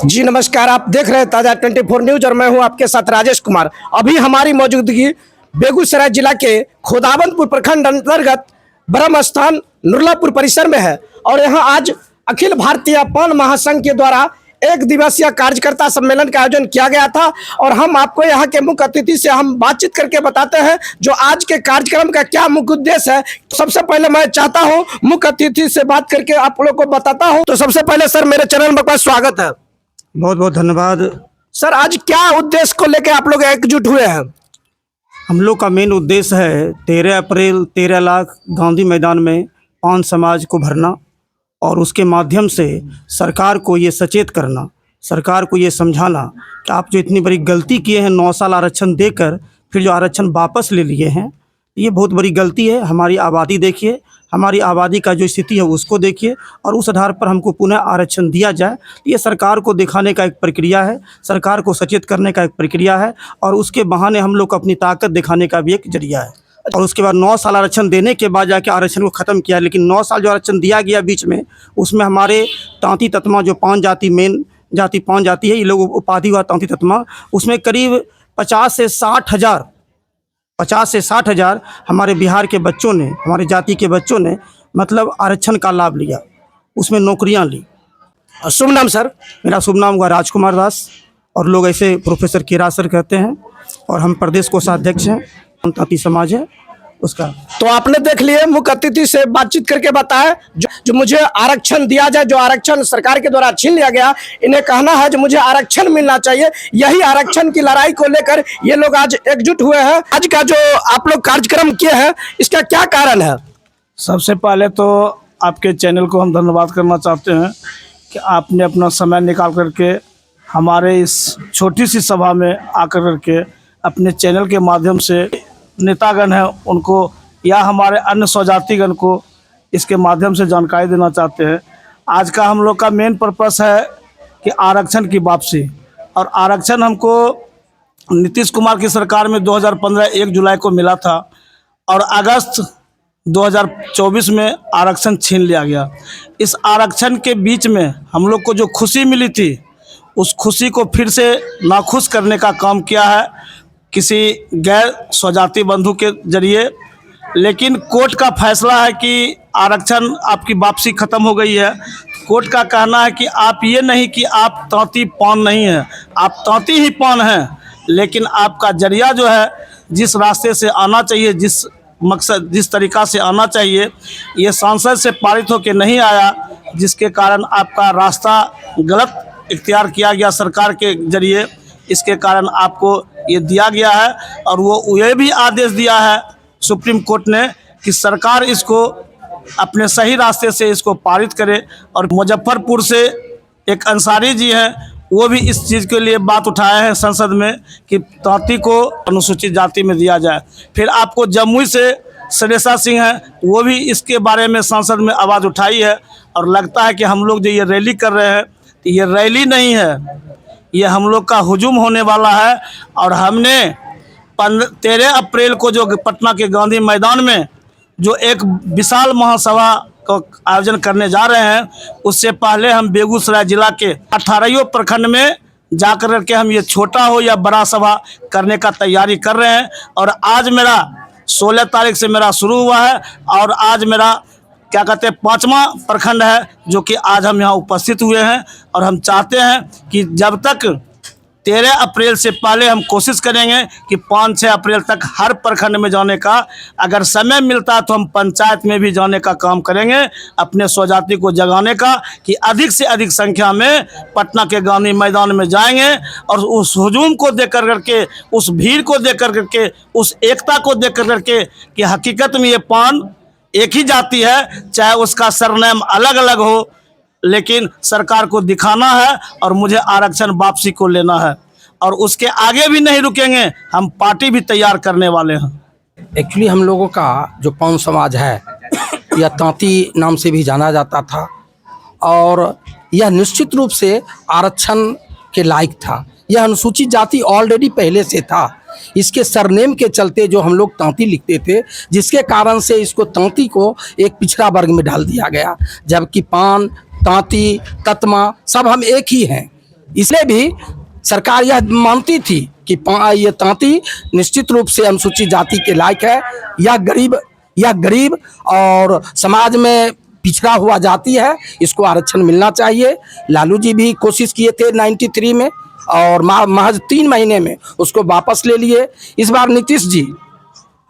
जी नमस्कार, आप देख रहे हैं ताज़ा 24 न्यूज और मैं हूं आपके साथ राजेश कुमार। अभी हमारी मौजूदगी बेगूसराय जिला के खोदावंदपुर प्रखंड अंतर्गत ब्रह्म स्थान नुरलापुर परिसर में है और यहां आज अखिल भारतीय पान महासंघ के द्वारा एक दिवसीय कार्यकर्ता सम्मेलन का आयोजन किया गया था और हम आपको यहाँ के मुख्य अतिथि से हम बातचीत करके बताते हैं जो आज के कार्यक्रम का क्या मुख्य उद्देश्य है। सबसे पहले मैं चाहता हूँ मुख्य अतिथि से बात करके आप लोग को बताता हूँ। तो सबसे पहले सर मेरे चैनल में आपका स्वागत है। बहुत बहुत धन्यवाद। सर आज क्या उद्देश्य को लेकर आप लोग एकजुट हुए हैं? हम लोग का मेन उद्देश्य है 13 अप्रैल 13 लाख गांधी मैदान में पान समाज को भरना और उसके माध्यम से सरकार को ये सचेत करना, सरकार को ये समझाना कि आप जो इतनी बड़ी गलती किए हैं 9 साल आरक्षण देकर फिर जो आरक्षण वापस ले लिए हैं, ये बहुत बड़ी गलती है। हमारी आबादी देखिए, हमारी आबादी का जो स्थिति है उसको देखिए और उस आधार पर हमको पुनः आरक्षण दिया जाए। ये सरकार को दिखाने का एक प्रक्रिया है, सरकार को सचेत करने का एक प्रक्रिया है और उसके बहाने हम लोग को अपनी ताकत दिखाने का भी एक जरिया है। और उसके बाद 9 साल आरक्षण देने के बाद जाके आरक्षण को ख़त्म किया, लेकिन 9 साल जो आरक्षण दिया गया बीच में, उसमें हमारे तांती ततमा जो पान जाति मेन जाति पान जाति है, ये लोग उपाधि हुआ तांती ततमा, उसमें करीब 50 से 60 हज़ार हमारे बिहार के बच्चों ने, हमारे जाति के बच्चों ने मतलब आरक्षण का लाभ लिया, उसमें नौकरियां ली। शुभ नाम सर? मेरा शुभ नाम हुआ राजकुमार दास और लोग ऐसे प्रोफेसर केरा सर कहते हैं और हम प्रदेश कोषाध्यक्ष हैं, तांती समाज है उसका। तो आपने देख लिए मुख्य अतिथि से बातचीत करके बताया जो मुझे आरक्षण दिया जाए, जो आरक्षण सरकार के द्वारा छीन लिया गया, इन्हें कहना है जो मुझे आरक्षण मिलना चाहिए। यही आरक्षण की लड़ाई को लेकर ये लोग आज एकजुट हुए हैं। आज का जो आप लोग कार्यक्रम किए हैं इसका क्या कारण है? सबसे पहले तो आपके चैनल को हम धन्यवाद करना चाहते हैं कि आपने अपना समय निकाल करके हमारे इस छोटी सी सभा में आकर करके अपने चैनल के माध्यम से नेतागण हैं उनको या हमारे अन्य स्वजातिगण को इसके माध्यम से जानकारी देना चाहते हैं। आज का हम लोग का मेन पर्पस है कि आरक्षण की वापसी, और आरक्षण हमको नीतीश कुमार की सरकार में 2015 1 जुलाई को मिला था और अगस्त 2024 में आरक्षण छीन लिया गया। इस आरक्षण के बीच में हम लोग को जो खुशी मिली थी उस खुशी को फिर से नाखुश करने का काम किया है किसी गैर स्वजाति बंधु के जरिए। लेकिन कोर्ट का फैसला है कि आरक्षण आपकी वापसी ख़त्म हो गई है। कोर्ट का कहना है कि आप ये नहीं कि आप तांती पान नहीं हैं, आप तांती ही पान हैं, लेकिन आपका जरिया जो है जिस रास्ते से आना चाहिए, जिस मकसद जिस तरीक़ा से आना चाहिए, ये सांसद से पारित होकर नहीं आया, जिसके कारण आपका रास्ता गलत इख्तियार किया गया सरकार के जरिए। इसके कारण आपको ये दिया गया है और वो ये भी आदेश दिया है सुप्रीम कोर्ट ने कि सरकार इसको अपने सही रास्ते से इसको पारित करे। और मुजफ्फरपुर से एक अंसारी जी हैं, वो भी इस चीज़ के लिए बात उठाए हैं संसद में कि तांती को अनुसूचित जाति में दिया जाए। फिर आपको जमुई से सरेसा सिंह हैं, वो भी इसके बारे में संसद में आवाज़ उठाई है। और लगता है कि हम लोग जो ये रैली कर रहे हैं तो ये रैली नहीं है, ये हम लोग का हुजूम होने वाला है। और हमने 13 अप्रैल को जो पटना के गांधी मैदान में जो एक विशाल महासभा का आयोजन करने जा रहे हैं, उससे पहले हम बेगूसराय जिला के 18 प्रखंड में जाकर के हम ये छोटा हो या बड़ा सभा करने का तैयारी कर रहे हैं। और आज मेरा 16 तारीख से मेरा शुरू हुआ है और आज मेरा क्या कहते हैं 5वां प्रखंड है जो कि आज हम यहाँ उपस्थित हुए हैं। और हम चाहते हैं कि जब तक 13 अप्रैल से पहले हम कोशिश करेंगे कि 5-6 अप्रैल तक हर प्रखंड में जाने का, अगर समय मिलता है तो हम पंचायत में भी जाने का काम करेंगे, अपने स्वजाति को जगाने का, कि अधिक से अधिक संख्या में पटना के गांधी मैदान में जाएंगे और उस हुजूम को देख करके, उस भीड़ को देख करके, उस एकता को देख करके कि हकीकत में ये पान एक ही जाति है, चाहे उसका सरनेम अलग अलग हो, लेकिन सरकार को दिखाना है और मुझे आरक्षण वापसी को लेना है। और उसके आगे भी नहीं रुकेंगे, हम पार्टी भी तैयार करने वाले हैं। एक्चुअली हम लोगों का जो पान समाज है यह तांती नाम से भी जाना जाता था और यह निश्चित रूप से आरक्षण के लायक था। यह अनुसूचित जाति ऑलरेडी पहले से था। इसके सरनेम के चलते जो हम लोग तांती लिखते थे, जिसके कारण से इसको तांती को एक पिछड़ा वर्ग में डाल दिया गया, जबकि पान, तांती, ततमा सब हम एक ही हैं। इसलिए भी सरकार यह मानती थी कि ये तांती निश्चित रूप से अनुसूचित जाति के लायक है। यह गरीब और समाज में पिछड़ा हुआ जाति है, इसको आरक्षण मिलना चाहिए। लालू जी भी कोशिश किए थे 93 में और महज 3 महीने में उसको वापस ले लिए। इस बार नीतीश जी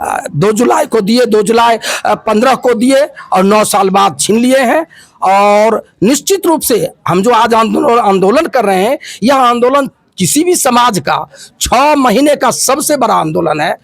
2 जुलाई को दिए, 2 जुलाई 15 को दिए और 9 साल बाद छीन लिए हैं। और निश्चित रूप से हम जो आज आंदोलन कर रहे हैं, यह आंदोलन किसी भी समाज का 6 महीने का सबसे बड़ा आंदोलन है।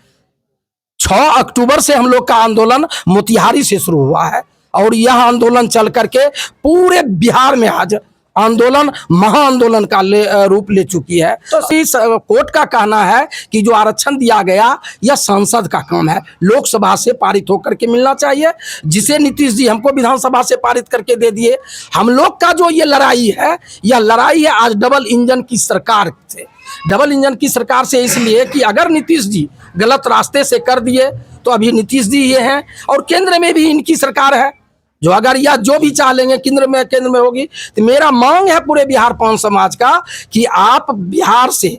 6 अक्टूबर से हम लोग का आंदोलन मोतिहारी से शुरू हुआ है और यह आंदोलन चल करके पूरे बिहार में आज आंदोलन महाआंदोलन का रूप ले चुकी है। तो इस कोर्ट का कहना है कि जो आरक्षण दिया गया यह सांसद का काम है, लोकसभा से पारित होकर के मिलना चाहिए, जिसे नीतीश जी हमको विधानसभा से पारित करके दे दिए। हम लोग का जो ये लड़ाई है, यह लड़ाई है आज डबल इंजन की सरकार से। डबल इंजन की सरकार से इसलिए कि अगर नीतीश जी गलत रास्ते से कर दिए तो अभी नीतीश जी ये हैं और केंद्र में भी इनकी सरकार है, जो अगर या जो भी चाह लेंगे केंद्र में होगी। तो मेरा मांग है पूरे बिहार पावन समाज का कि आप बिहार से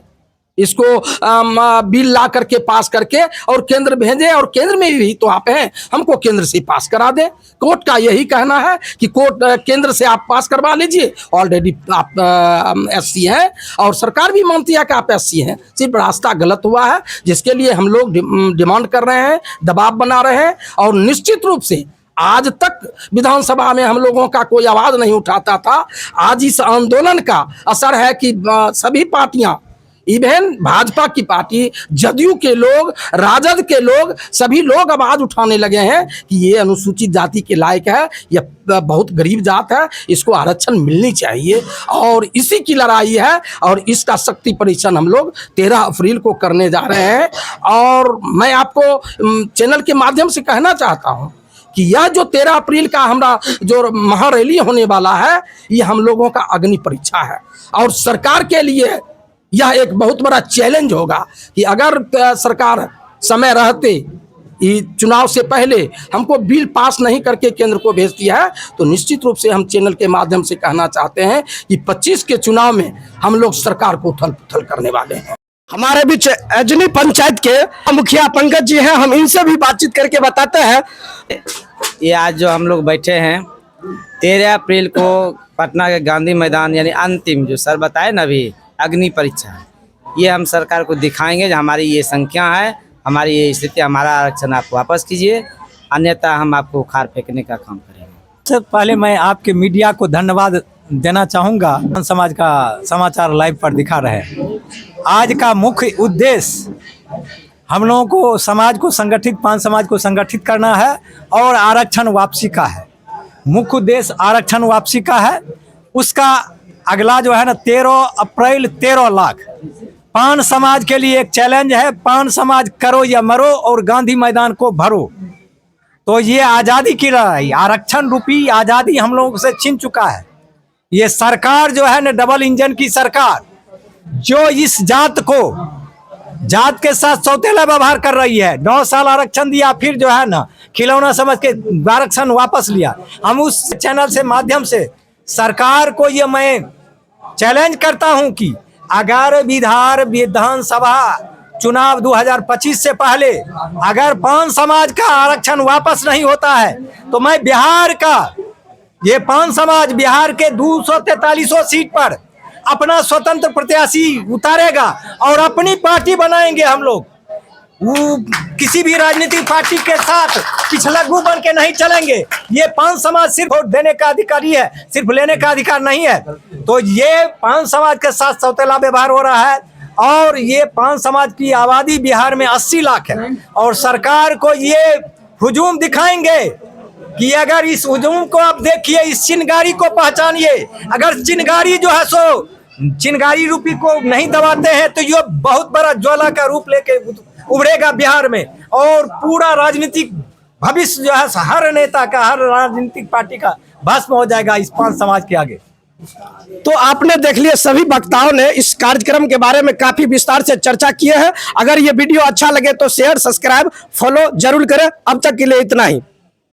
इसको बिल ला करके पास करके और केंद्र भेजें, और केंद्र में भी तो आप हैं, हमको केंद्र से पास करा दें। कोर्ट का यही कहना है कि कोर्ट केंद्र से आप पास करवा लीजिए, ऑलरेडी आप एससी हैं और सरकार भी मानती है कि आप एससी हैं, सिर्फ रास्ता गलत हुआ है, जिसके लिए हम लोग डिमांड कर रहे हैं, दबाव बना रहे हैं। और निश्चित रूप से आज तक विधानसभा में हम लोगों का कोई आवाज़ नहीं उठाता था। आज इस आंदोलन का असर है कि सभी पार्टियां, इवन भाजपा की पार्टी, जदयू के लोग, राजद के लोग, सभी लोग आवाज़ उठाने लगे हैं कि ये अनुसूचित जाति के लायक है, यह बहुत गरीब जात है, इसको आरक्षण मिलनी चाहिए। और इसी की लड़ाई है और इसका शक्ति परीक्षण हम लोग 13 अप्रैल को करने जा रहे हैं। और मैं आपको चैनल के माध्यम से कहना चाहता हूँ कि यह जो 13 अप्रैल का हमारा जो महारैली होने वाला है, ये हम लोगों का अग्नि परीक्षा है और सरकार के लिए यह एक बहुत बड़ा चैलेंज होगा कि अगर सरकार समय रहते चुनाव से पहले हमको बिल पास नहीं करके केंद्र को भेजती है, तो निश्चित रूप से हम चैनल के माध्यम से कहना चाहते हैं कि 25 के चुनाव में हम लोग सरकार को उथल पुथल करने वाले हैं। हमारे बीच अजनी पंचायत के मुखिया पंकज जी हैं, हम इनसे भी बातचीत करके बताते हैं। ये आज जो हम लोग बैठे हैं 13 अप्रैल को पटना के गांधी मैदान, यानी अंतिम जो सर बताए ना अभी अग्नि परीक्षा, ये हम सरकार को दिखाएंगे जो हमारी ये संख्या है, हमारी ये स्थिति, हमारा आरक्षण आप वापस कीजिए, अन्यथा हम आपको उखाड़ फेंकने का काम करेंगे। सबसे पहले मैं आपके मीडिया को धन्यवाद देना चाहूँगा, समाज का समाचार लाइव पर दिखा रहे हैं। आज का मुख्य उद्देश्य हम लोगों को समाज को संगठित, पान समाज को संगठित करना है और आरक्षण वापसी का है। मुख्य उद्देश्य आरक्षण वापसी का है। उसका अगला जो है ना 13 अप्रैल 13 लाख पान समाज के लिए एक चैलेंज है। पान समाज करो या मरो और गांधी मैदान को भरो। तो ये आज़ादी की लड़ाई, आरक्षण रूपी आज़ादी हम लोगों से छीन चुका है। ये सरकार जो है ना डबल इंजन की सरकार, जो इस जात के साथ सौतेला व्यवहार कर रही है। 9 साल आरक्षण दिया, फिर जो है ना खिलौना समझ के आरक्षण वापस लिया। हम उस चैनल से माध्यम से सरकार को ये मैं चैलेंज करता हूं कि अगर विधानसभा चुनाव 2025 से पहले अगर पान समाज का आरक्षण वापस नहीं होता है, तो मैं बिहार का ये पान समाज बिहार के 243 सीट पर अपना स्वतंत्र प्रत्याशी उतारेगा और अपनी पार्टी बनाएंगे। हम लोग वो किसी भी राजनीतिक पार्टी के साथ पिछलग्गू बन के नहीं चलेंगे। ये पान समाज सिर्फ वोट देने का अधिकारी है, सिर्फ लेने का अधिकार नहीं है। तो ये पान समाज के साथ सौतेला व्यवहार हो रहा है और ये पान समाज की आबादी बिहार में 80 लाख है और सरकार को ये हुजूम दिखाएंगे कि अगर इस हुजूम को आप देखिए, इस चिनगारी को पहचानिए। अगर चिनगारी जो है सो चिनगारी रूपी को नहीं दबाते हैं तो ये बहुत बड़ा ज्वाला का रूप लेके उभरेगा बिहार में और पूरा राजनीतिक भविष्य जो है हर नेता का, हर राजनीतिक पार्टी का भस्म हो जाएगा इस पान समाज के आगे। तो आपने देख लिया, सभी वक्ताओं ने इस कार्यक्रम के बारे में काफी विस्तार से चर्चा किए हैं। अगर ये वीडियो अच्छा लगे तो शेयर, सब्सक्राइब, फॉलो जरूर करें। अब तक के लिए इतना ही।